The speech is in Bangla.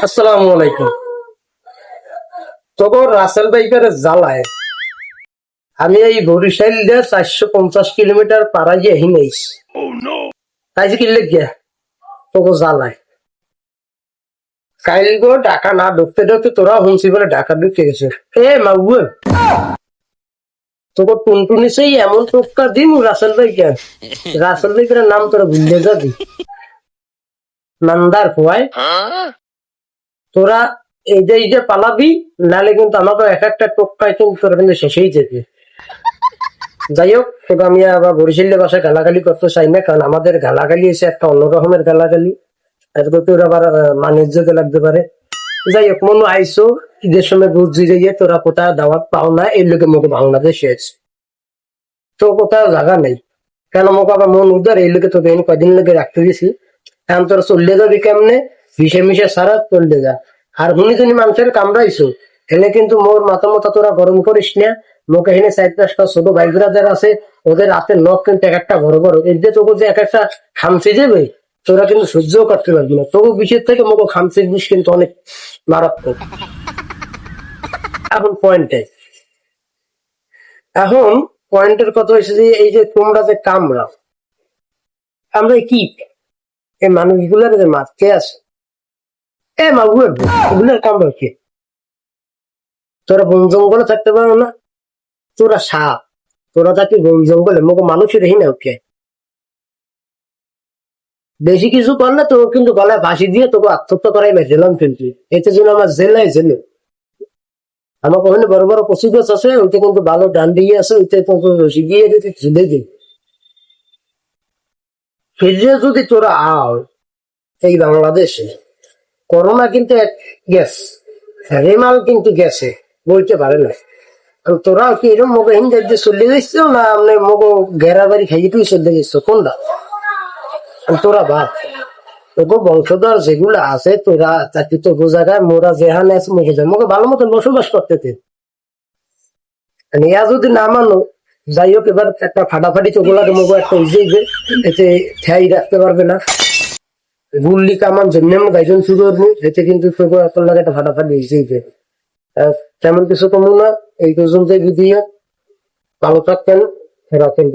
আসসালামু আলাইকুম। তখন রাসেল বাইকের জ্বালায় আমি এই বরিশাল দিয়ে 450 কিলোমিটার পাড়া গিয়ে হিনেইস তাই যে কিনলে গিয়া তোকে জ্বালায় কাইল গো ঢাকা না ঢুকতে ঢুকতে তোরা শুনছি বলে ঢাকা ঢুকতে গেছে। মাউয়ে তোকে টুনটুনি সেই এমন টোক্কা দিম রাসেল বাইকের নাম তোরা ভুললে যাবি নান্দার খোয়ায় তোরা এই যে পালাবি, নালে কিন্তু আমাকে এক একটা টোক্কায় কিন্তু তোরা কিন্তু শেষেই যাবে। যাই হোক, তোকে আমি আবার বরিশালের বাসায় গালাগালি করতে চাই না, কারণ আমাদের গালাগালি এসে একটা অন্য রকমের গালাগালি, এত তোর আবার মানিজ্যতে লাগতে পারে। যাই হোক, মনে আইসো ঈদের সময় বুঝ জিরে গিয়ে তোরা কোথায় দাওয়াত পাও না, এই লোকে মুখে বাংলাদেশে আছে তো কোথাও জায়গা নেই, কেন মুখে আবার মন উদ্ধার এই লোকে তোকে কয়দিন লোকে রাখতে দিছি। এখন তোরা চললে যাবি কেমনে, ভিসে মিশে সারা চললে যা। আর হুনি তুমি মানুষের কামড়াইছো এনে কিন্তু মোর মাথা মতো তোরা গরম করিস না। মুখে এনে 4-5টা ছোট ভাই ব্রাদার আছে, ওদের হাতের নখ কিন্তু এক একটা বড় বড়, এর যে তোকে যে এক একটা খামচে যাবে তোরা কিন্তু সহ্য করতে পারবি না। তবু বিষের থেকে মুখে খামচির বিষ কিন্তু অনেক মারাত্মক। এখন পয়েন্টে এখন পয়েন্টের কথা হয়েছে যে এই যে তোমরা যে কামড়াও, আমরা কি এই মানুষগুলার যে মারতে আছে এগুলোর কামড়া কি? তোরা বন জঙ্গলে থাকতে পারো না? তোরা সাপ, তোরা থাকি বন জঙ্গলে, মুখে মানুষের হি না ওকে বেশি কিছু করলে তো কিন্তু গলায় ফাঁসি দিয়ে তোকে আত্মহত্যা করাই বেঁচেলাম, কিন্তু এতে জন্য আমার জেলায় জেলে আমার ওখানে বড় বড় কচু গাছ আছে, ওইটা কিন্তু ভালো ডান্ডি আছে, ওইটা তোকে রসি গিয়ে যদি ঝুলে দিই ফিরে যদি তোরা আও এই বাংলাদেশে, করোনা কিন্তু এক গ্যাস, রেমাল কিন্তু গেছে বলতে পারে না। আর তোরা কি এরকম মগো হিন্দে যে চলে যাচ্ছ না আপনি মগো ঘেরা বাড়ি খাইয়ে তুই চলে যাচ্ছ কোনটা? তোরা ভাব তোকে বংশধর যেগুলো আছে তোরা চাকরি তো জায়গায় মোরা যেখানে আছে মুখে যায় মুখে ভালো মতন বসবাস করতে ইয়া যদি না মানো, যাই হোক এবার একটা ফাটাফাটি চোখলাকে মুখে একটা উজেইবে, এতে ঠেয়াই রাখতে পারবে না। গুল্লি কামান জন্য গাইজন শুরু করবো, এতে কিন্তু তোকে এত লাগে একটা ফাটাফাটি উজেইবে। তেমন কিছু কমু না, এই পর্যন্ত ভিডিও ভালো থাকতেন, রাখেন।